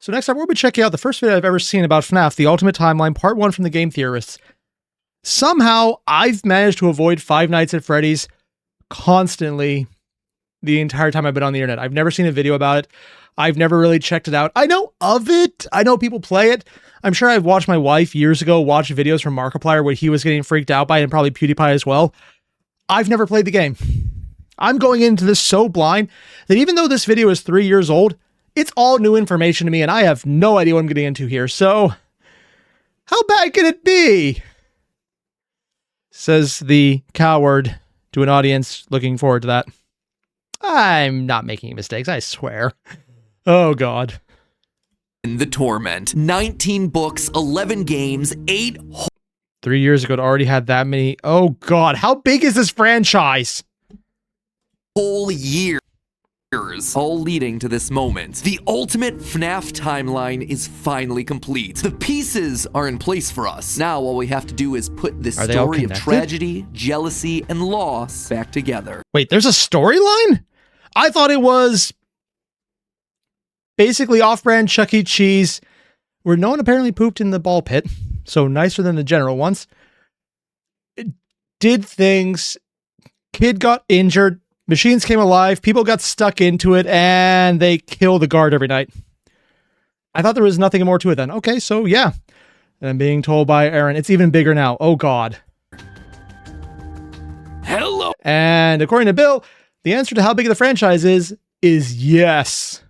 So next up, we'll be checking out the first video I've ever seen about FNAF, The Ultimate Timeline, Part 1 from the game Theorists. Somehow, I've managed to avoid Five Nights at Freddy's constantly the entire time I've been on the internet. I've never seen a video about it. I've never really checked it out. I know of it. I know people play it. I'm sure I've watched my wife years ago watch videos from Markiplier where he was getting freaked out by it, and probably PewDiePie as well. I've never played the game. I'm going into this so blind that even though this video is 3 years old, it's all new information to me, and I have no idea what I'm getting into here. So, how bad can it be? Says the coward to an audience looking forward to that. I'm not making mistakes, I swear. Oh, God. The Torment. 19 books, 11 games, 8 3 years ago, it already had that many. Oh, God. How big is this franchise? whole years, all leading to this moment. The ultimate FNAF timeline is finally complete. The pieces are in place for us. Now all we have to do is put this story of tragedy, jealousy, and loss back together. Wait, there's a storyline? I thought it was basically off-brand Chuck E. Cheese, where no one apparently pooped in the ball pit, so nicer than the general ones. It did things, kid got injured, machines came alive, people got stuck into it, and they kill the guard every night. I thought there was nothing more to it then. Okay, so yeah. And I'm being told by Aaron, it's even bigger now. Oh, God. Hello. And according to Bill, the answer to how big the franchise is yes.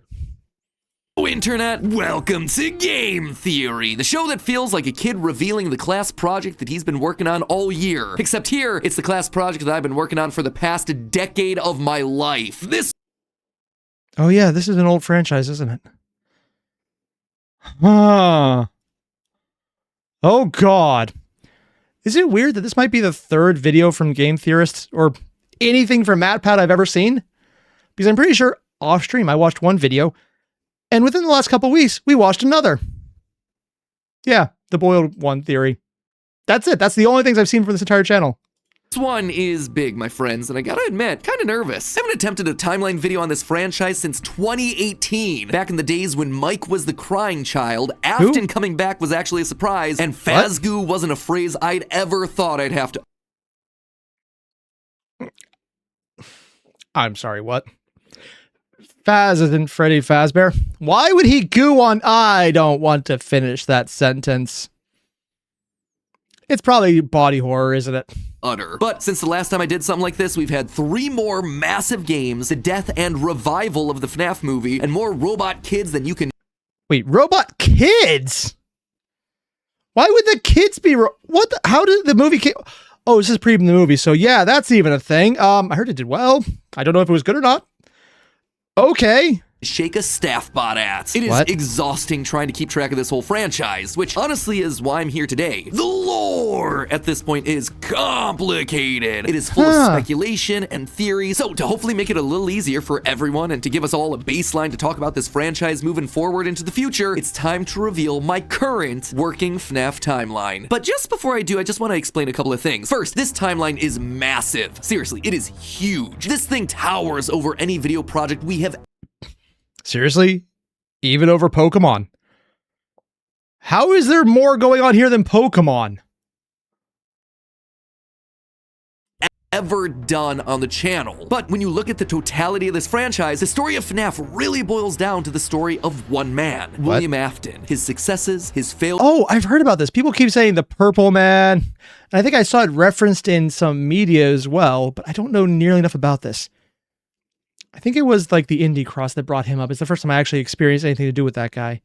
Internet, welcome to Game Theory, the show that feels like a kid revealing the class project that he's been working on all year. Except here, it's the class project that I've been working on for the past decade of my life. Oh yeah, this is an old franchise, isn't it? Huh. Oh, God. Is it weird that this might be the third video from Game Theorists, or anything from MatPat I've ever seen? Because I'm pretty sure off stream I watched one video, and within the last couple weeks, we watched another. Yeah, the boiled one theory. That's it. That's the only things I've seen from this entire channel. This one is big, my friends, and I gotta admit, kinda nervous. I haven't attempted a timeline video on this franchise since 2018. Back in the days when Mike was the crying child, Afton coming back was actually a surprise, and Fazgoo wasn't a phrase I'd ever thought I'd have to... I'm sorry, what? Faz isn't Freddy Fazbear. Why would he goo on? I don't want to finish that sentence. It's probably body horror, isn't it? Utter. But since the last time I did something like this, we've had 3 more massive games, the death and revival of the FNAF movie, and more robot kids than you can... Wait, robot kids? Why would the kids be... How did the movie... Oh, this is pre the movie, so yeah, that's even a thing. I heard it did well. I don't know if it was good or not. Okay. Shake a staff bot at. It is exhausting trying to keep track of this whole franchise, which honestly is why I'm here today. The lore at this point is complicated. It is full of speculation and theory, so to hopefully make it a little easier for everyone and to give us all a baseline to talk about this franchise moving forward into the future, it's time to reveal my current working FNAF timeline. But just before I do, I just want to explain a couple of things. First, this timeline is massive. Seriously, it is huge. This thing towers over any video project we have. Seriously? Even over Pokemon? How is there more going on here than Pokemon? Ever done on the channel. But when you look at the totality of this franchise, the story of FNAF really boils down to the story of one man, William Afton. His successes, his failures. Oh, I've heard about this. People keep saying the Purple Man. And I think I saw it referenced in some media as well, but I don't know nearly enough about this. I think it was like the Indie Cross that brought him up. It's the first time I actually experienced anything to do with that guy.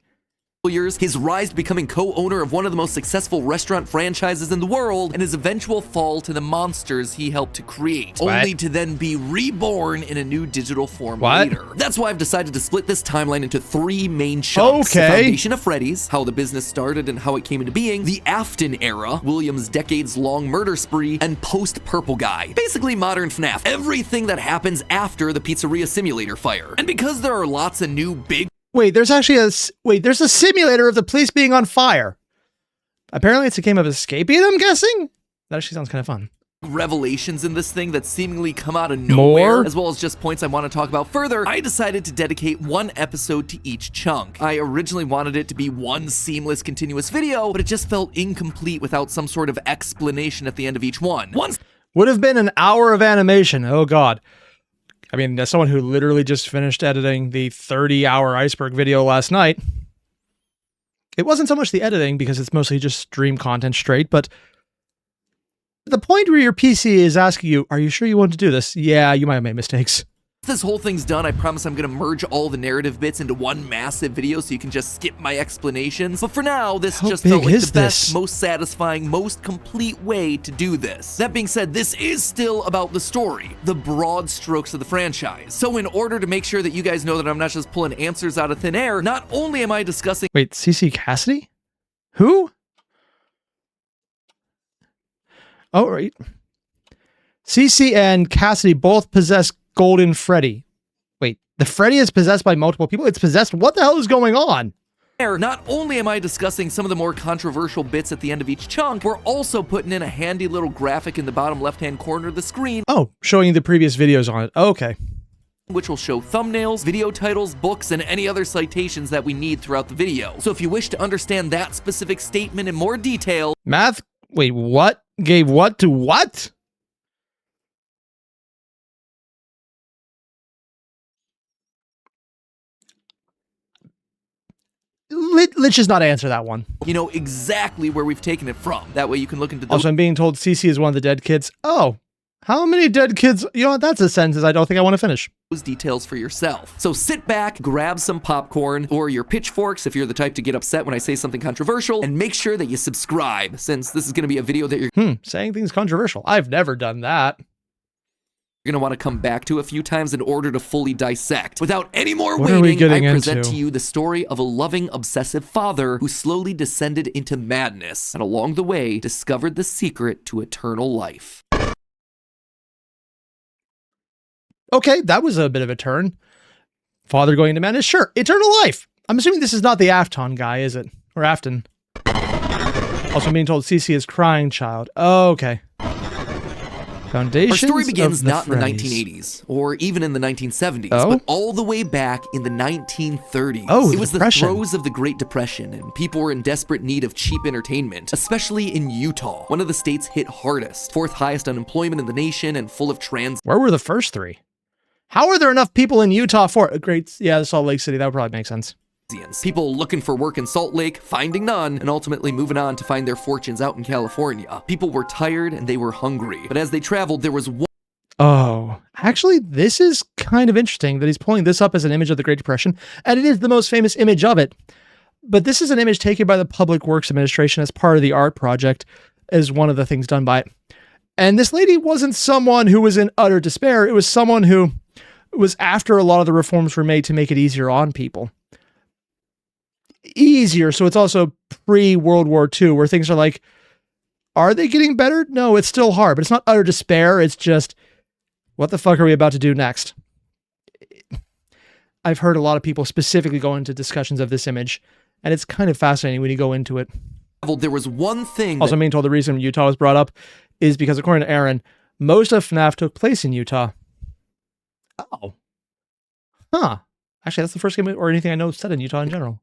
His rise to becoming co-owner of one of the most successful restaurant franchises in the world, and his eventual fall to the monsters he helped to create, only to then be reborn in a new digital form later. That's why I've decided to split this timeline into 3 main chunks. The foundation of Freddy's, how the business started and how it came into being, the Afton era, William's decades-long murder spree, and post-Purple Guy. Basically modern FNAF, everything that happens after the pizzeria simulator fire. And because there are lots of new big... Wait, there's actually there's a simulator of the place being on fire. Apparently it's a game of escaping, I'm guessing? That actually sounds kind of fun. revelations in this thing that seemingly come out of nowhere, as well as just points I want to talk about further, I decided to dedicate one episode to each chunk. I originally wanted it to be one seamless, continuous video, but it just felt incomplete without some sort of explanation at the end of each one. Would have been an hour of animation. Oh God. I mean, as someone who literally just finished editing the 30-hour iceberg video last night, it wasn't so much the editing because it's mostly just stream content straight, but the point where your PC is asking you, are you sure you want to do this? Yeah, you might have made mistakes. This whole thing's done, I promise I'm gonna merge all the narrative bits into one massive video so you can just skip my explanations. But for now, this just felt like the best, most satisfying, most complete way to do this. That being said, this is still about the story, the broad strokes of the franchise. So in order to make sure that you guys know that I'm not just pulling answers out of thin air, not only am I discussing— Wait, CC Cassidy? Who? Oh, right. CC and Cassidy both possess Golden Freddy. Wait, the Freddy is possessed by multiple people? It's possessed? What the hell is going on? Not only am I discussing some of the more controversial bits at the end of each chunk, we're also putting in a handy little graphic in the bottom left-hand corner of the screen. Oh, showing you the previous videos on it. Oh, okay. Which will show thumbnails, video titles, books, and any other citations that we need throughout the video. So if you wish to understand that specific statement in more detail— Math? Wait, what? Gave what to what? Let's just not answer that one. You know exactly where we've taken it from. That way you can look into those— Also, I'm being told CC is one of the dead kids. Oh, how many dead kids? You know what? That's a sentence I don't think I want to finish. Those details for yourself. So sit back, grab some popcorn or your pitchforks if you're the type to get upset when I say something controversial, and make sure that you subscribe, since this is going to be a video that you're— saying things controversial. I've never done that. You're going to want to come back to a few times in order to fully dissect. Without any more waiting, I present to you the story of a loving, obsessive father who slowly descended into madness, and along the way discovered the secret to eternal life. Okay, that was a bit of a turn. Father going into madness? Sure. Eternal life. I'm assuming this is not the Afton guy, is it? Or Afton. Also, I'm being told CC is crying child. Oh, okay. Foundations. Our story begins not in the 1980s, or even in the 1970s, but all the way back in the 1930s. Oh, it was the throes of the Great Depression, and people were in desperate need of cheap entertainment, especially in Utah, one of the states hit hardest, fourth highest unemployment in the nation, and full of trans— Where were the first three? How are there enough people in Utah for a great— yeah, Salt Lake City, that would probably make sense. People looking for work in Salt Lake, finding none, and ultimately moving on to find their fortunes out in California. People were tired and they were hungry, but as they traveled, there was one— Oh, actually, this is kind of interesting that he's pulling this up as an image of the Great Depression, and it is the most famous image of it. But this is an image taken by the Public Works Administration as part of the art project, as one of the things done by it. And this lady wasn't someone who was in utter despair. It was someone who was after a lot of the reforms were made to make it easier on people. Easier, so it's also pre-World War II, where things are like, are they getting better? No, it's still hard, but it's not utter despair. It's just, what the fuck are we about to do next? I've heard a lot of people specifically go into discussions of this image, and it's kind of fascinating when you go into it. There was one thing— Also, I'm being told the reason Utah was brought up is because, according to Aaron, most of FNAF took place in Utah. Oh. Huh. Actually, that's the first game or anything I know set in Utah in general.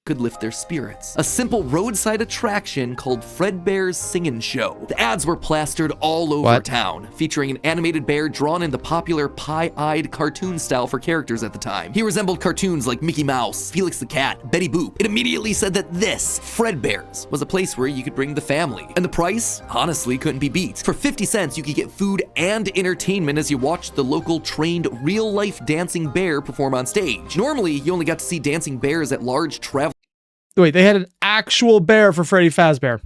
Could lift their spirits. A simple roadside attraction called Fredbear's Singin' Show. The ads were plastered all over town, featuring an animated bear drawn in the popular pie-eyed cartoon style for characters at the time. He resembled cartoons like Mickey Mouse, Felix the Cat, Betty Boop. It immediately said that this, Fredbear's, was a place where you could bring the family. And the price, honestly, couldn't be beat. For 50 cents, you could get food and entertainment as you watched the local trained real-life dancing bear perform on stage. Normally, you only got to see dancing bears at large travel— Wait, they had an actual bear for Freddy Fazbear.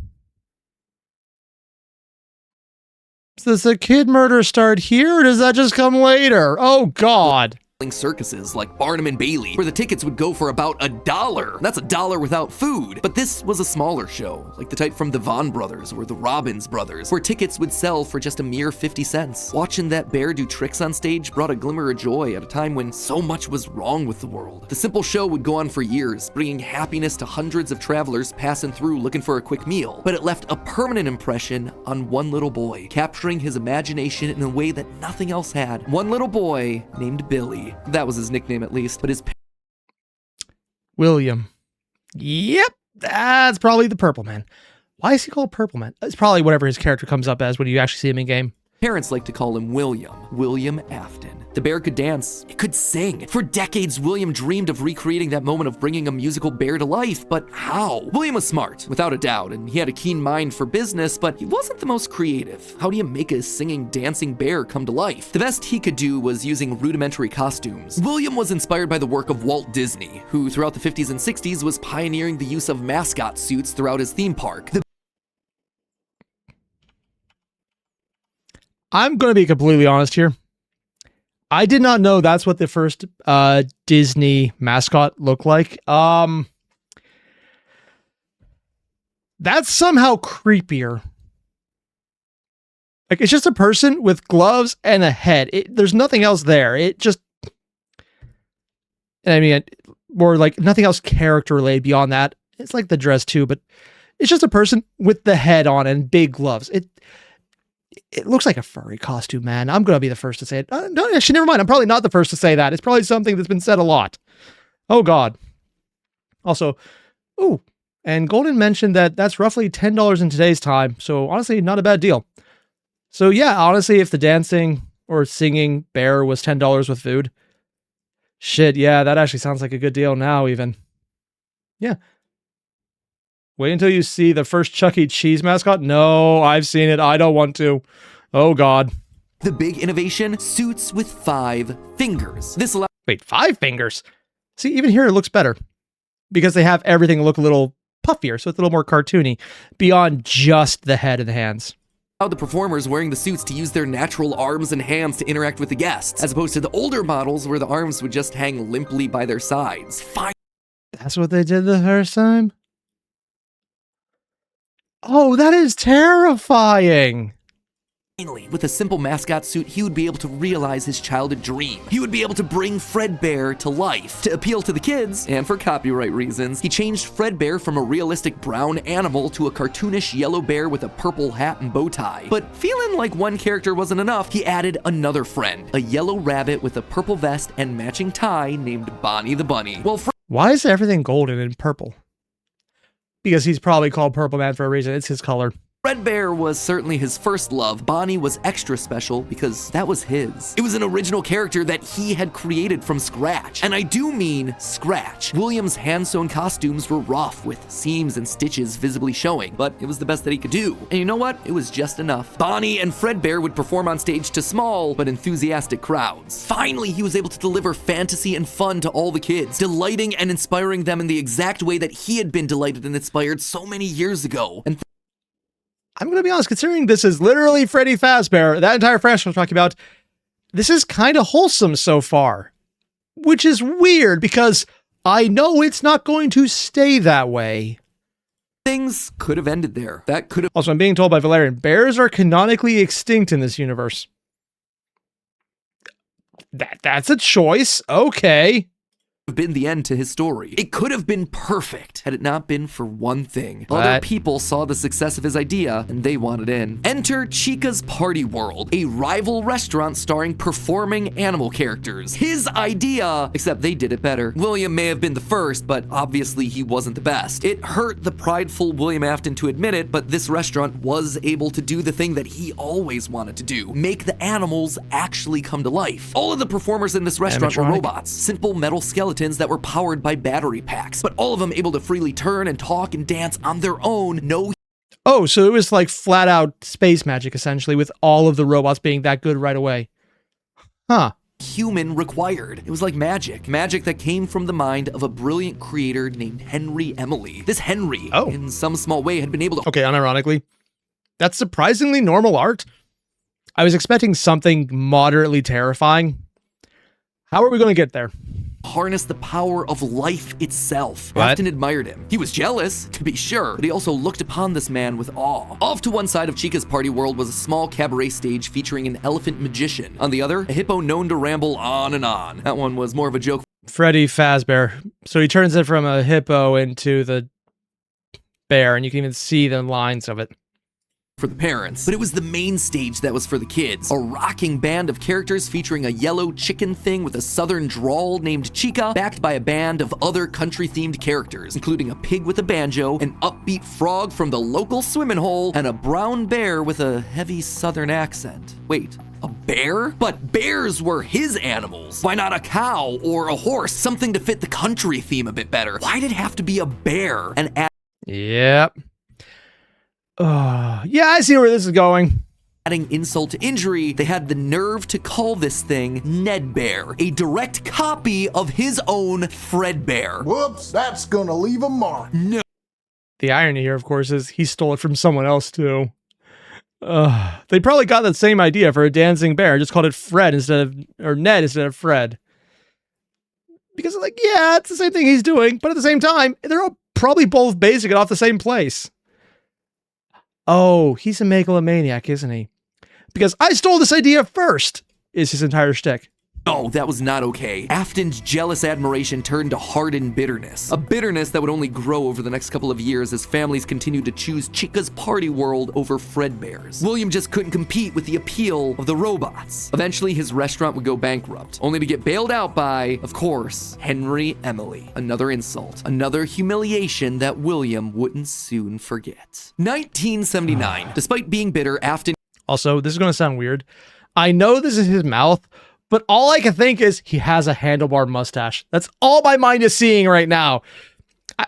Does the kid murder start here, or does that just come later? Oh, God. circuses like Barnum and Bailey, where the tickets would go for about $1. That's $1 without food. But this was a smaller show, like the type from the Von Brothers or the Robbins Brothers, where tickets would sell for just a mere 50 cents. Watching that bear do tricks on stage brought a glimmer of joy at a time when so much was wrong with the world. The simple show would go on for years, bringing happiness to hundreds of travelers passing through looking for a quick meal. But it left a permanent impression on one little boy, capturing his imagination in a way that nothing else had. One little boy named Billy. That was his nickname at least, but his William. Yep, that's probably the Purple Man. Why is he called Purple Man? It's probably whatever his character comes up as when you actually see him in game. parents like to call him William Afton. The bear could dance, it could sing. For decades, William dreamed of recreating that moment of bringing a musical bear to life, but how? William was smart, without a doubt, and he had a keen mind for business, but he wasn't the most creative. How do you make a singing, dancing bear come to life? The best he could do was using rudimentary costumes. William was inspired by the work of Walt Disney, who throughout the 50s and 60s was pioneering the use of mascot suits throughout his theme park. I'm going to be completely honest here. I did not know that's what the first Disney mascot looked like. That's somehow creepier. Like, it's just a person with gloves and a head. There's nothing else there. It just... I mean, or like nothing else character related beyond that. It's like the dress too, but it's just a person with the head on and big gloves. It looks like a furry costume, man. I'm going to be the first to say it. No, actually, never mind. I'm probably not the first to say that. It's probably something that's been said a lot. Oh, God. Also, ooh, and Golden mentioned that that's roughly $10 in today's time. So, honestly, not a bad deal. So, yeah, honestly, if the dancing or singing bear was $10 with food, shit, yeah, that actually sounds like a good deal now, even. Yeah. Wait until you see the first Chuck E. Cheese mascot. No, I've seen it. I don't want to. Oh, God. The big innovation, suits with 5 fingers. This allows... Wait, 5 fingers? See, even here it looks better. Because they have everything look a little puffier, so it's a little more cartoony, beyond just the head and the hands. The performers wearing the suits to use their natural arms and hands to interact with the guests, as opposed to the older models where the arms would just hang limply by their sides. That's what they did the first time? Oh, that is terrifying. Finally, with a simple mascot suit, he would be able to realize his childhood dream. He would be able to bring Fredbear to life. To appeal to the kids, and for copyright reasons, he changed Fredbear from a realistic brown animal to a cartoonish yellow bear with a purple hat and bow tie. But feeling like one character wasn't enough, he added another friend, a yellow rabbit with a purple vest and matching tie named Bonnie the Bunny. Well, why is everything golden and purple? Because he's probably called Purple Man for a reason. It's his color. Fredbear was certainly his first love. Bonnie was extra special because that was his. It was an original character that he had created from scratch. And I do mean scratch. William's hand-sewn costumes were rough with seams and stitches visibly showing, but it was the best that he could do. And you know what? It was just enough. Bonnie and Fredbear would perform on stage to small but enthusiastic crowds. Finally, he was able to deliver fantasy and fun to all the kids, delighting and inspiring them in the exact way that he had been delighted and inspired so many years ago. And I'm going to be honest, considering this is literally Freddy Fazbear, that entire franchise I'm talking about, this is kind of wholesome so far. Which is weird, because I know it's not going to stay that way. Things could have ended there. That could have... Also, I'm being told by Valerian, bears are canonically extinct in this universe. That's a choice. Okay. Been the end to his story. It could have been perfect had it not been for one thing. Other people saw the success of his idea and they wanted in. Enter Chica's Party World, a rival restaurant starring performing animal characters. His idea, except they did it better. William may have been the first, but obviously he wasn't the best. It hurt the prideful William Afton to admit it, but this restaurant was able to do the thing that he always wanted to do: make the animals actually come to life. All of the performers in this restaurant were robots, simple metal skeletons that were powered by battery packs, but all of them able to freely turn and talk and dance on their own. Oh, so it was like flat out space magic, essentially, with all of the robots being that good right away. Huh. Human required. It was like magic that came from the mind of a brilliant creator named Henry Emily. This Henry, in some small way, had been able to... Okay, unironically, that's surprisingly normal art. I was expecting something moderately terrifying. How are we going to get there? Harness the power of life itself. What? Afton admired him. He was jealous, to be sure, but he also looked upon this man with awe. Off to one side of Chica's party world was a small cabaret stage featuring an elephant magician. On the other, a hippo known to ramble on and on. That one was more of a joke. Freddy Fazbear. So he turns it from a hippo into the bear, and you can even see the lines of it. For the parents, but it was the main stage that was for the kids. A rocking band of characters featuring a yellow chicken thing with a southern drawl named Chica, backed by a band of other country-themed characters, including a pig with a banjo, an upbeat frog from the local swimming hole, and a brown bear with a heavy southern accent. Wait, a bear? But bears were his animals. Why not a cow or a horse? Something to fit the country theme a bit better. Why'd it have to be a bear? And Yep. Yeah, I see where this is going. adding insult to injury, they had the nerve to call this thing Ned Bear, a direct copy of his own Fredbear. Whoops, that's gonna leave a mark. No. The irony here, of course, is he stole it from someone else, too. They probably got that same idea for a dancing bear, just called it Fred or Ned instead of Fred. Because, like, yeah, it's the same thing he's doing, but at the same time, they're all probably both basing it off the same place. Oh, he's a megalomaniac, isn't he? Because I stole this idea first, is his entire shtick. No, that was not okay. Afton's jealous admiration turned to hardened bitterness. A bitterness that would only grow over the next couple of years as families continued to choose Chica's party world over Fredbear's. William just couldn't compete with the appeal of the robots. Eventually, his restaurant would go bankrupt, only to get bailed out by, of course, Henry Emily. Another insult, another humiliation that William wouldn't soon forget. 1979. Despite being bitter, Afton... Also, this is going to sound weird. I know this is his mouth, but all I can think is he has a handlebar mustache. That's all my mind is seeing right now.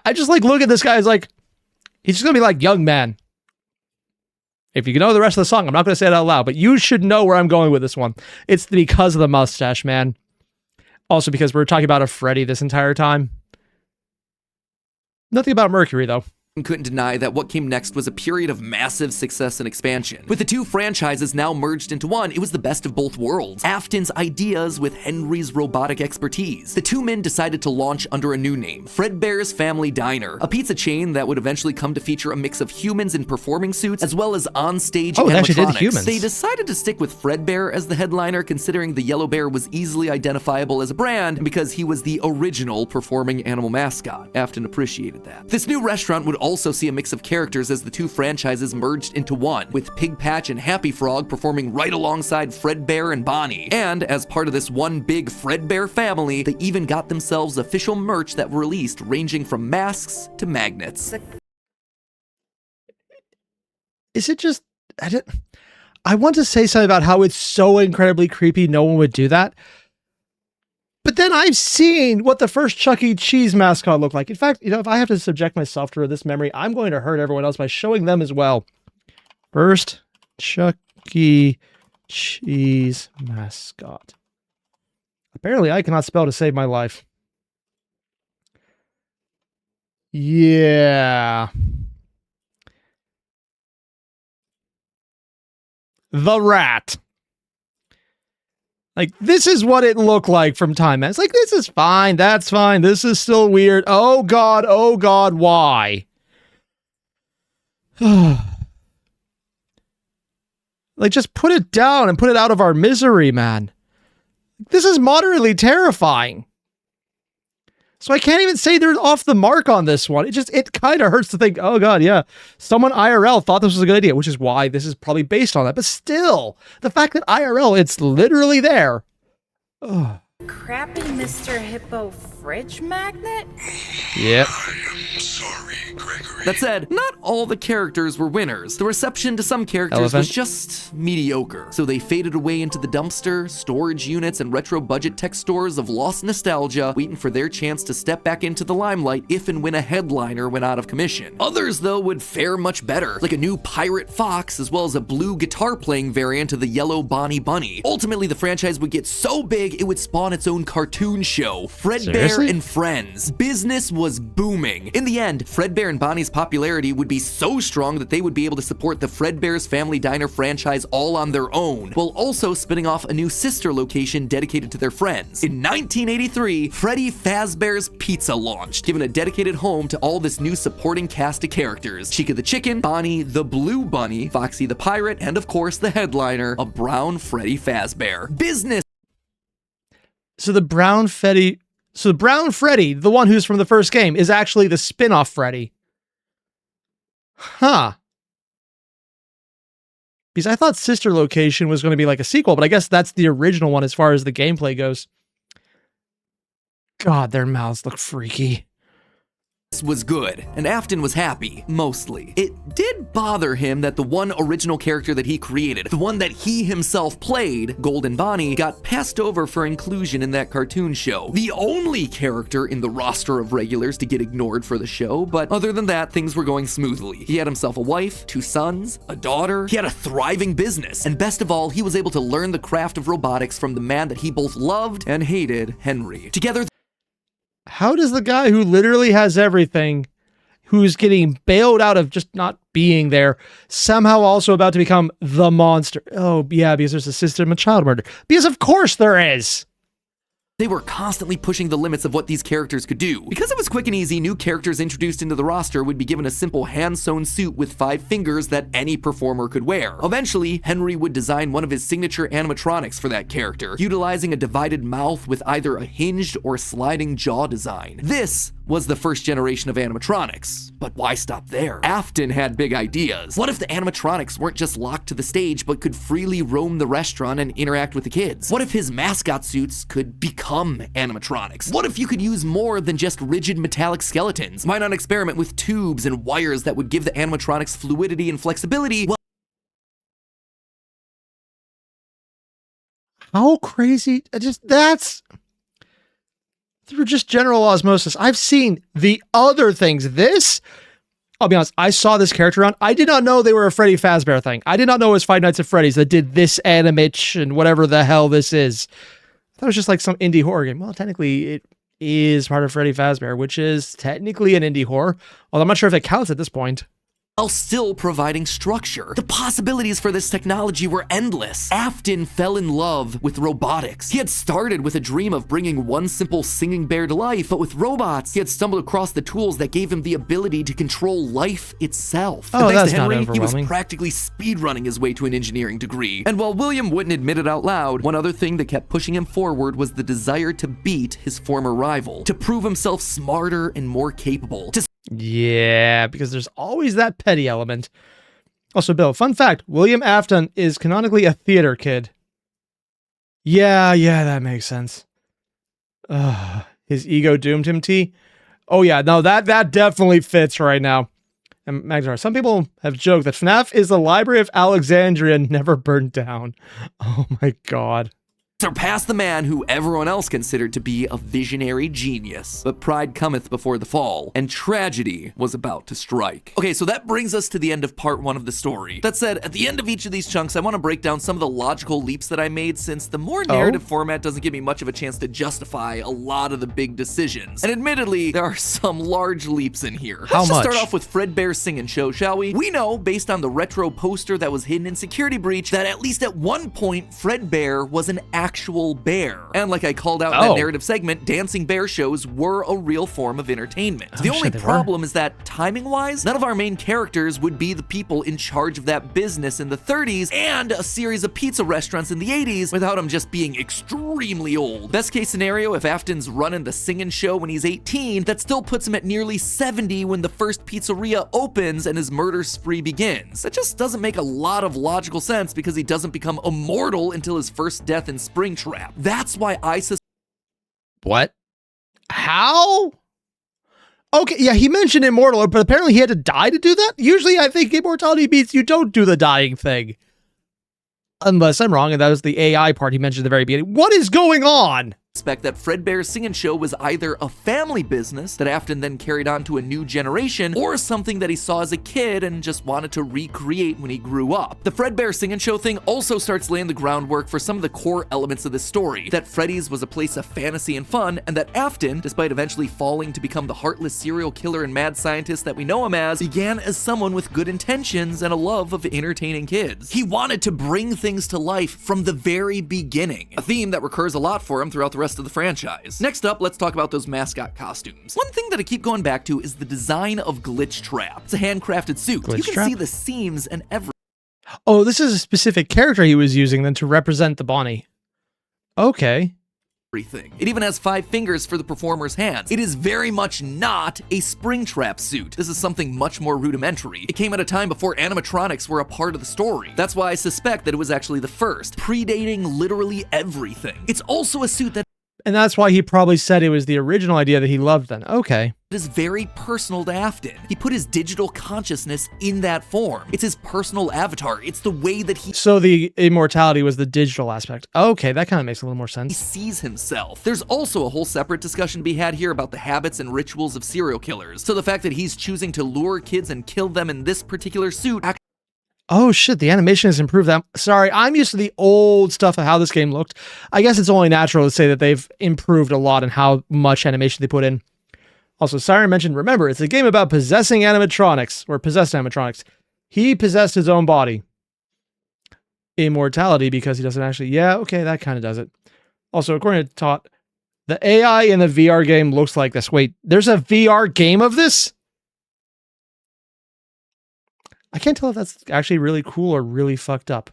I just like look at this guy as like, he's just gonna be like young man. If you know the rest of the song, I'm not gonna say it out loud, but you should know where I'm going with this one. It's because of the mustache, man. Also because we're talking about a Freddy this entire time. Nothing about Mercury though. Couldn't deny that what came next was a period of massive success and expansion. With the two franchises now merged into one, it was the best of both worlds. Afton's ideas with Henry's robotic expertise. The two men decided to launch under a new name, Fredbear's Family Diner, a pizza chain that would eventually come to feature a mix of humans in performing suits as well as on-stage animatronics. They actually did humans. They decided to stick with Fredbear as the headliner, considering the yellow bear was easily identifiable as a brand and because he was the original performing animal mascot. Afton appreciated that. This new restaurant would also see a mix of characters as the two franchises merged into one, with Pig Patch and Happy Frog performing right alongside Fredbear and Bonnie. And as part of this one big Fredbear family, they even got themselves official merch that were released, ranging from masks to magnets. Is it just... I want to say something about how it's so incredibly creepy no one would do that. But then I've seen what the first Chuck E. Cheese mascot looked like. In fact, you know, if I have to subject myself to this memory, I'm going to hurt everyone else by showing them as well. First Chuck E. Cheese mascot. Apparently, I cannot spell to save my life. Yeah. The Rat. Like, this is what it looked like from time. It's like, this is fine. That's fine. This is still weird. Oh, God, why? Like, just put it down and put it out of our misery, man. This is moderately terrifying. So I can't even say they're off the mark on this one. It kind of hurts to think, oh God, yeah, someone IRL thought this was a good idea, which is why this is probably based on that. But still, the fact that IRL, it's literally there. Ugh. Crappy Mr. Hippo fridge magnet? Yep. I am sorry, Gregory. That said, not all the characters were winners. The reception to some characters was just mediocre. So they faded away into the dumpster, storage units, and retro budget tech stores of lost nostalgia, waiting for their chance to step back into the limelight if and when a headliner went out of commission. Others, though, would fare much better, like a new Pirate Fox, as well as a blue guitar-playing variant of the yellow Bonnie Bunny. Ultimately, the franchise would get so big, it would spawn its own cartoon show, Fredbear Seriously? and friends. Business was booming. In the end, Fredbear and Bonnie's popularity would be so strong that they would be able to support the Fredbear's Family Diner franchise all on their own, while also spinning off a new sister location dedicated to their friends. In 1983, Freddy Fazbear's Pizza launched, giving a dedicated home to all this new supporting cast of characters. Chica the Chicken, Bonnie the Blue Bunny, Foxy the Pirate, and of course the headliner, a brown Freddy Fazbear. Business. So the brown Freddy, the one who's from the first game, is actually the spin-off Freddy. Huh. Because I thought Sister Location was going to be like a sequel, but I guess that's the original one as far as the gameplay goes. God, their mouths look freaky. Was good, and Afton was happy, mostly. It did bother him that the one original character that he created, the one that he himself played, Golden Bonnie, got passed over for inclusion in that cartoon show. The only character in the roster of regulars to get ignored for the show, but other than that, things were going smoothly. He had himself a wife, 2 sons, a daughter, he had a thriving business, and best of all, he was able to learn the craft of robotics from the man that he both loved and hated, Henry. Together, how does the guy who literally has everything, who's getting bailed out of just not being there, somehow also about to become the monster? Oh, yeah, because there's a system of child murder. Because of course there is. they were constantly pushing the limits of what these characters could do. Because it was quick and easy, new characters introduced into the roster would be given a simple hand-sewn suit with 5 fingers that any performer could wear. Eventually, Henry would design one of his signature animatronics for that character, utilizing a divided mouth with either a hinged or sliding jaw design. This was the first generation of animatronics. But why stop there? Afton had big ideas. What if the animatronics weren't just locked to the stage, but could freely roam the restaurant and interact with the kids? What if his mascot suits could become animatronics? What if you could use more than just rigid metallic skeletons? Why not experiment with tubes and wires that would give the animatronics fluidity and flexibility? Well, how crazy? That's through just general osmosis. I've seen the other things. This, I'll be honest, I saw this character on. I did not know they were a Freddy Fazbear thing. I did not know it was Five Nights at Freddy's that did this animation, whatever the hell this is. I thought it was just like some indie horror game. Well, technically it is part of Freddy Fazbear, which is technically an indie horror, although I'm not sure if it counts at this point. while still providing structure. The possibilities for this technology were endless. Afton fell in love with robotics. He had started with a dream of bringing one simple singing bear to life, but with robots, he had stumbled across the tools that gave him the ability to control life itself. Oh, and that's thanks to not Henry, he was overwhelming. practically speedrunning his way to an engineering degree. And while William wouldn't admit it out loud, one other thing that kept pushing him forward was the desire to beat his former rival, to prove himself smarter and more capable, to Yeah, because there's always that petty element. Also, Bill, fun fact, William Afton is canonically a theater kid. Yeah, that makes sense. His ego doomed him, T. Oh yeah, no, that definitely fits right now. And Magdar, some people have joked that FNAF is the Library of Alexandria never burned down. Oh my god. surpass the man who everyone else considered to be a visionary genius. But pride cometh before the fall, and tragedy was about to strike. Okay, so that brings us to the end of part 1 of the story. That said, at the end of each of these chunks, I want to break down some of the logical leaps that I made, since the more narrative format doesn't give me much of a chance to justify a lot of the big decisions. And admittedly, there are some large leaps in here. How Let's just much? start off with Fredbear's Singin' Show, shall we? We know, based on the retro poster that was hidden in Security Breach, that at least at one point, Fredbear was an actual bear. And like I called out in that narrative segment, dancing bear shows were a real form of entertainment. The only shit, they were. problem is that, timing-wise, none of our main characters would be the people in charge of that business in the 30s and a series of pizza restaurants in the 80s without them just being extremely old. Best case scenario, if Afton's running the Singin' Show when he's 18, that still puts him at nearly 70 when the first pizzeria opens and his murder spree begins. That just doesn't make a lot of logical sense because he doesn't become immortal until his first death in Springtrap. That's why I What? How? Okay, yeah, he mentioned immortal, but apparently he had to die to do that? Usually I think immortality means you don't do the dying thing. Unless I'm wrong, and that was the AI part he mentioned at the very beginning. What is going on? suspect that Fredbear's Singin' Show was either a family business that Afton then carried on to a new generation, or something that he saw as a kid and just wanted to recreate when he grew up. The Fredbear Singin' Show thing also starts laying the groundwork for some of the core elements of this story, that Freddy's was a place of fantasy and fun, and that Afton, despite eventually falling to become the heartless serial killer and mad scientist that we know him as, began as someone with good intentions and a love of entertaining kids. He wanted to bring things to life from the very beginning, a theme that recurs a lot for him throughout the rest of the franchise. Next up, let's talk about those mascot costumes. One thing that I keep going back to is the design of Glitch Trap. It's a handcrafted suit. You can see the seams and everything. Oh, this is a specific character he was using then to represent the Bonnie. Okay. It even has 5 fingers for the performer's hands. It is very much not a Springtrap suit. This is something much more rudimentary. It came at a time before animatronics were a part of the story. That's why I suspect that it was actually the first, predating literally everything. It's also a suit that And that's why he probably said it was the original idea that he loved then. Okay. is very personal to Afton. He put his digital consciousness in that form. It's his personal avatar. It's the way that he So the immortality was the digital aspect. Okay, that kind of makes a little more sense. sees himself. There's also a whole separate discussion to be had here about the habits and rituals of serial killers. So the fact that he's choosing to lure kids and kill them in this particular suit Oh shit, the animation has improved. That. Sorry, I'm used to the old stuff of how this game looked. I guess it's only natural to say that they've improved a lot in how much animation they put in. Also, Siren mentioned, remember, it's a game about possessing animatronics, or possessed animatronics. He possessed his own body. Immortality, because he doesn't actually... Yeah, okay, that kind of does it. Also, according to Tot, the AI in the VR game looks like this. Wait, there's a VR game of this? I can't tell if that's actually really cool or really fucked up.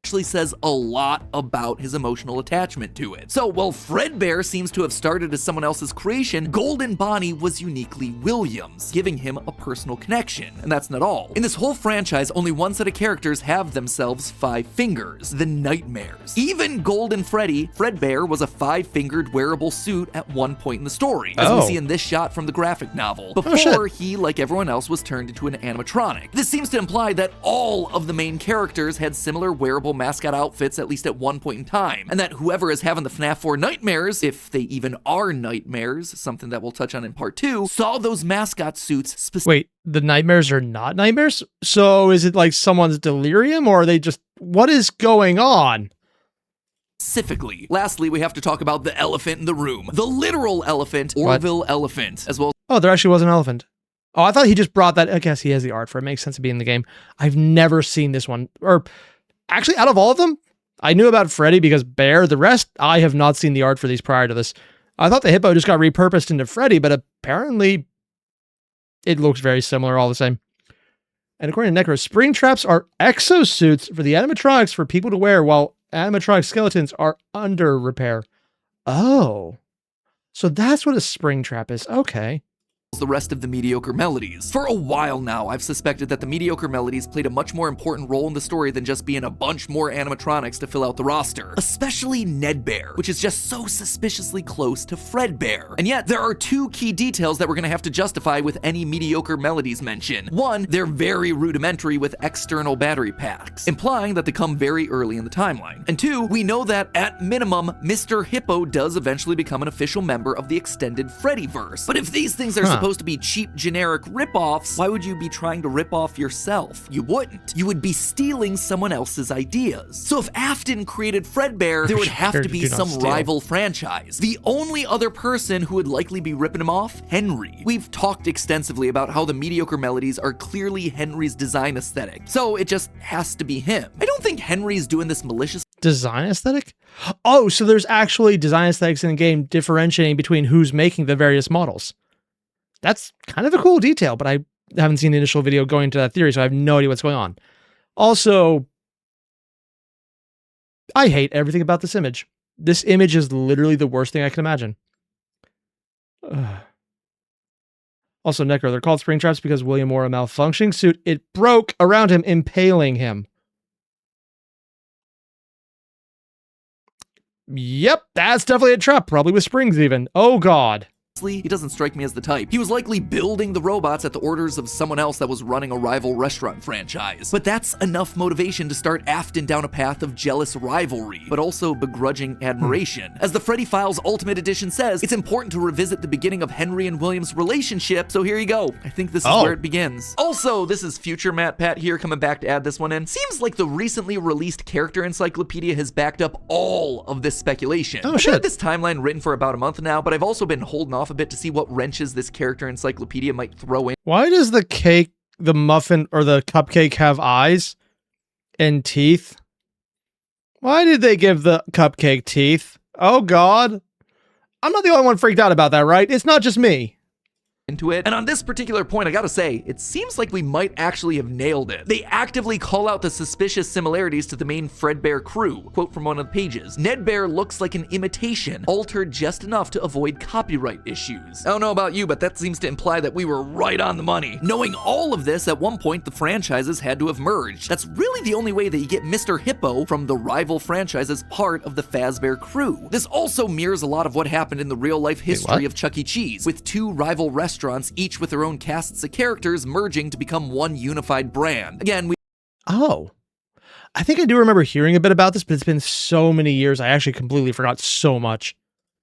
actually says a lot about his emotional attachment to it. So while Fredbear seems to have started as someone else's creation, Golden Bonnie was uniquely Williams, giving him a personal connection. And that's not all. In this whole franchise, only one set of characters have themselves 5 fingers, the Nightmares. Even Golden Freddy, Fredbear, was a 5-fingered wearable suit at one point in the story, as we see in this shot from the graphic novel, before he, like everyone else, was turned into an animatronic. This seems to imply that all of the main characters had similar wearable mascot outfits at least at one point in time, and that whoever is having the FNAF 4 nightmares, if they even are nightmares, something that we'll touch on in part 2, saw those mascot suits specifically. Wait, the nightmares are not nightmares? So is it like someone's delirium, or are they just... What is going on? Specifically. Lastly, we have to talk about the elephant in the room. The literal elephant, Orville Elephant, as well. Oh, there actually was an elephant. Oh, I thought he just brought that. I guess he has the art for it. Makes sense to be in the game. I've never seen this one. Or actually, out of all of them, I knew about Freddy because Bear. The rest, I have not seen the art for these prior to this. I thought the hippo just got repurposed into Freddy, but apparently it looks very similar all the same. And according to Necro, spring traps are exosuits for the animatronics for people to wear, while animatronic skeletons are under repair. Oh. So that's what a spring trap is. Okay. The rest of the mediocre melodies. For a while now, I've suspected that the mediocre melodies played a much more important role in the story than just being a bunch more animatronics to fill out the roster. Especially Ned Bear, which is just so suspiciously close to Fredbear. And yet, there are 2 key details that we're gonna have to justify with any mediocre melodies mention. One, they're very rudimentary with external battery packs, implying that they come very early in the timeline. And 2, we know that at minimum, Mr. Hippo does eventually become an official member of the extended Freddyverse. But if these things are supposed to be cheap, generic rip-offs, why would you be trying to rip off yourself? You wouldn't. You would be stealing someone else's ideas. So if Afton created Fredbear, there would have to be some rival franchise. The only other person who would likely be ripping him off? Henry. We've talked extensively about how the mediocre melodies are clearly Henry's design aesthetic, so it just has to be him. I don't think Henry's doing this maliciously. Design aesthetic? Oh, so there's actually design aesthetics in the game differentiating between who's making the various models. That's kind of a cool detail, but I haven't seen the initial video going into that theory, so I have no idea what's going on. Also, I hate everything about this image. This image is literally the worst thing I can imagine. Also, Necro, they're called spring traps because William wore a malfunctioning suit. It broke around him, impaling him. Yep, that's definitely a trap, probably with springs even. Oh, God. He doesn't strike me as the type. He was likely building the robots at the orders of someone else that was running a rival restaurant franchise. But that's enough motivation to start Afton down a path of jealous rivalry, but also begrudging admiration. As the Freddy Files Ultimate Edition says, it's important to revisit the beginning of Henry and William's relationship, so here you go. I think this is where it begins. Also, this is future Matt Pat here coming back to add this one in. Seems like the recently released character encyclopedia has backed up all of this speculation. I've had this timeline written for about a month now, but I've also been holding off a bit to see what wrenches this character encyclopedia might throw in. Why does the cake, the muffin, or the cupcake have eyes and teeth? Why did they give the cupcake teeth? Oh God. I'm not the only one freaked out about that, right? It's not just me. Into it. And on this particular point, I gotta say, it seems like we might actually have nailed it. They actively call out the suspicious similarities to the main Fredbear crew. Quote from one of the pages, Ned Bear looks like an imitation, altered just enough to avoid copyright issues. I don't know about you, but that seems to imply that we were right on the money. Knowing all of this, at one point, the franchises had to have merged. That's really the only way that you get Mr. Hippo from the rival franchise as part of the Fazbear crew. This also mirrors a lot of what happened in the real-life history of Chuck E. Cheese, with two rival restaurants, each with their own casts of characters merging to become one unified brand. Again, I think I do remember hearing a bit about this, but it's been so many years, I actually completely forgot so much.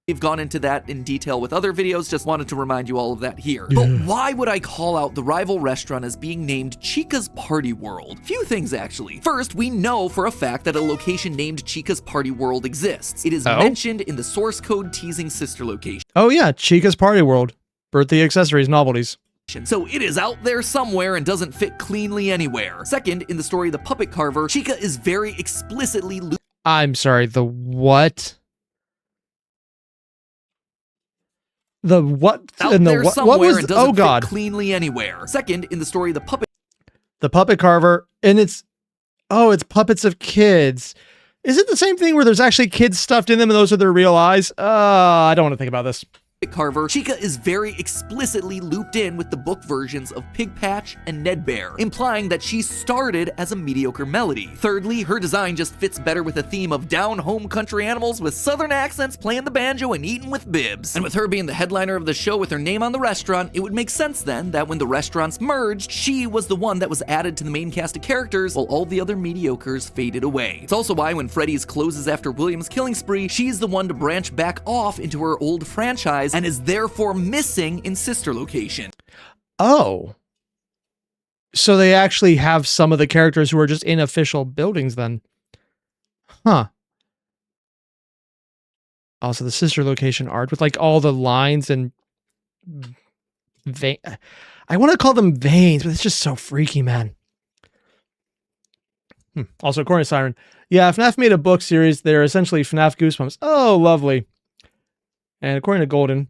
We've gone into that in detail with other videos, just wanted to remind you all of that here. But why would I call out the rival restaurant as being named Chica's Party World? Few things, actually. First, we know for a fact that a location named Chica's Party World exists. It is mentioned in the source code teasing sister location. Oh yeah, Chica's Party World. Birthday accessories, novelties. So it is out there somewhere and doesn't fit cleanly anywhere. Second, in the story The Puppet Carver, Chica is very explicitly I'm sorry, the what? The what? Out and there the what? Somewhere What was? And doesn't Oh God! Fit cleanly anywhere. Second, in the story The Puppet Carver, and it's puppets of kids. Is it the same thing where there's actually kids stuffed in them and those are their real eyes? I don't want to think about this. Carver, Chica is very explicitly looped in with the book versions of Pig Patch and Ned Bear, implying that she started as a mediocre melody. Thirdly, her design just fits better with a theme of down-home country animals with southern accents playing the banjo and eating with bibs. And with her being the headliner of the show with her name on the restaurant, it would make sense then that when the restaurants merged, she was the one that was added to the main cast of characters while all the other mediocres faded away. It's also why when Freddy's closes after William's killing spree, she's the one to branch back off into her old franchise and is therefore missing in sister location. Oh. So they actually have some of the characters who are just in official buildings then. Huh. Also the sister location art with like all the lines and I want to call them veins, but it's just so freaky, man. Also, according to Siren, yeah, FNAF made a book series. They're essentially FNAF Goosebumps. Oh, lovely. And according to Golden,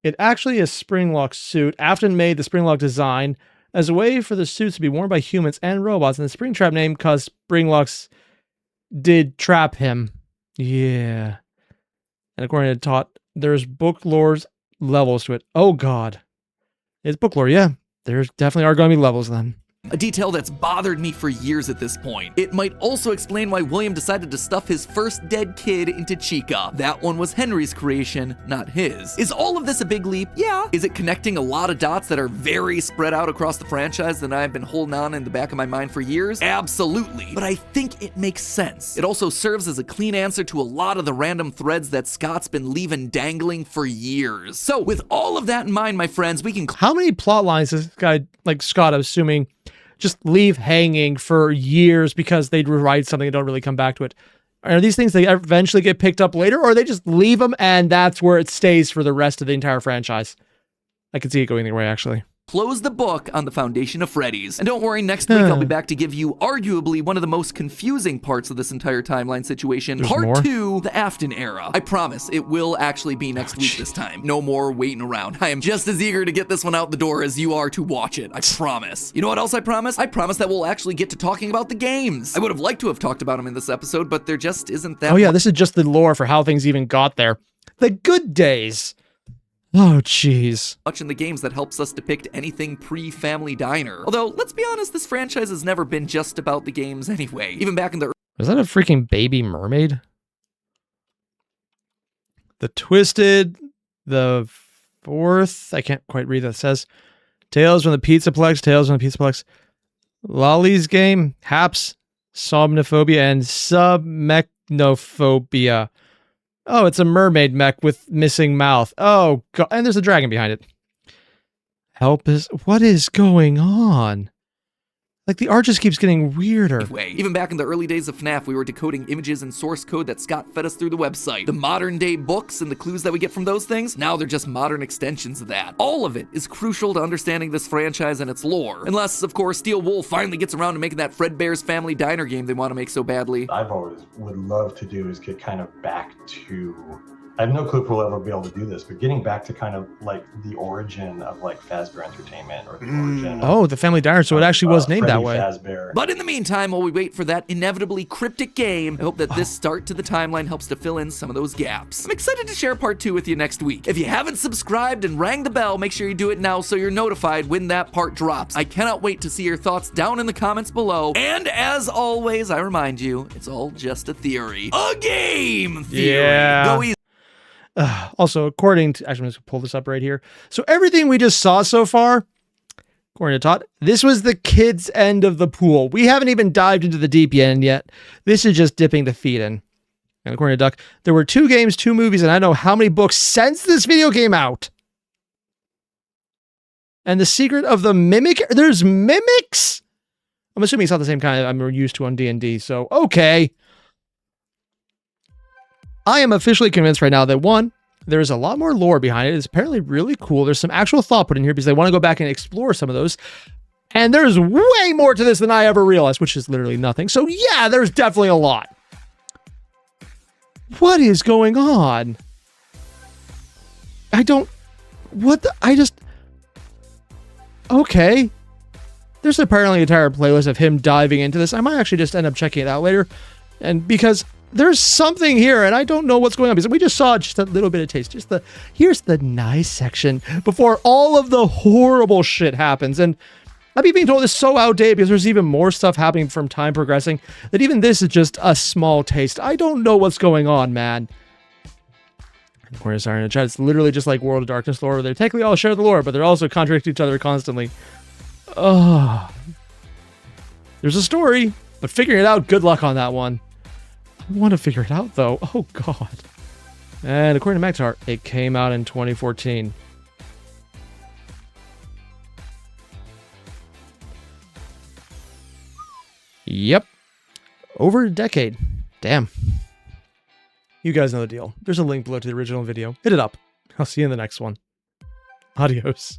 it actually is Springlock suit. Afton made the Springlock design as a way for the suits to be worn by humans and robots, and the Springtrap name because Springlocks did trap him. Yeah. And according to Tot, there's book lore's levels to it. Oh God. It's book lore, yeah. There's definitely are going to be levels then. A detail that's bothered me for years at this point. It might also explain why William decided to stuff his first dead kid into Chica. That one was Henry's creation, not his. Is all of this a big leap? Yeah. Is it connecting a lot of dots that are very spread out across the franchise that I've been holding on in the back of my mind for years? Absolutely. But I think it makes sense. It also serves as a clean answer to a lot of the random threads that Scott's been leaving dangling for years. So with all of that in mind, my friends, we can... How many plot lines does this guy, like Scott, assuming, just leave hanging for years because they'd rewrite something and don't really come back to it? Are these things that eventually get picked up later, or they just leave them and that's where it stays for the rest of the entire franchise? I could see it going either way, actually. Close the book on the foundation of Freddy's. And don't worry, next week I'll be back to give you arguably one of the most confusing parts of this entire timeline situation. There's Part more? 2, the Afton era. I promise, it will actually be next week this time. No more waiting around. I am just as eager to get this one out the door as you are to watch it. I promise. You know what else I promise? I promise that we'll actually get to talking about the games. I would have liked to have talked about them in this episode, but there just isn't that. Oh yeah, this is just the lore for how things even got there. The good days. Oh, jeez. Much in the games that helps us depict anything pre-Family Diner. Although, let's be honest, this franchise has never been just about the games anyway. Even back in the... Was that a freaking baby mermaid? The Twisted, the 4th. I can't quite read that. It says Tales from the Pizzaplex, Tales from the Pizzaplex. Lolly's Game, Haps, Somnophobia, and Submechnophobia. Oh, it's a mermaid mech with missing mouth. Oh, God. And there's a dragon behind it. Help us. What is going on? Like, the art just keeps getting weirder. Even back in the early days of FNAF, we were decoding images and source code that Scott fed us through the website. The modern day books and the clues that we get from those things, now they're just modern extensions of that. All of it is crucial to understanding this franchise and its lore. Unless, of course, Steel Wool finally gets around to making that Fredbear's Family Diner game they want to make so badly. I've always would love to do is get kind of back to, I have no clue if we'll ever be able to do this, but getting back to kind of like the origin of like Fazbear Entertainment or the origin of, the Family Diner, so it actually was named that way. Fazbear. But in the meantime, while we wait for that inevitably cryptic game, I hope that this start to the timeline helps to fill in some of those gaps. I'm excited to share part 2 with you next week. If you haven't subscribed and rang the bell, make sure you do it now so you're notified when that part drops. I cannot wait to see your thoughts down in the comments below. And as always, I remind you, it's all just a theory. A game theory. Yeah. Go easy. Also, according to, actually, I'm just going to pull this up right here. So everything we just saw so far, according to Todd, this was the kids' end of the pool. We haven't even dived into the deep end yet. This is just dipping the feet in. And according to Duck, there were 2 games, 2 movies, and I don't know how many books since this video came out. And the secret of the mimic, there's mimics? I'm assuming it's not the same kind I'm used to on D&D, so okay. I am officially convinced right now that 1, there's a lot more lore behind it. It's apparently really cool. There's some actual thought put in here because they want to go back and explore some of those. And there's way more to this than I ever realized, which is literally nothing. So yeah, there's definitely a lot. What is going on? Okay. There's apparently an entire playlist of him diving into this. I might actually just end up checking it out later. And because there's something here, and I don't know what's going on, because we just saw just a little bit of taste. Here's the nice section before all of the horrible shit happens. And I'm being told this is so outdated because there's even more stuff happening from time progressing that even this is just a small taste. I don't know what's going on, man. We're sorry in the chat. It's literally just like World of Darkness lore, where they technically all share the lore, but they're also contradict each other constantly. There's a story, but figuring it out, good luck on that one. I want to figure it out, though. Oh, God. And according to Maxar, it came out in 2014. Yep. Over a decade. Damn. You guys know the deal. There's a link below to the original video. Hit it up. I'll see you in the next one. Adios.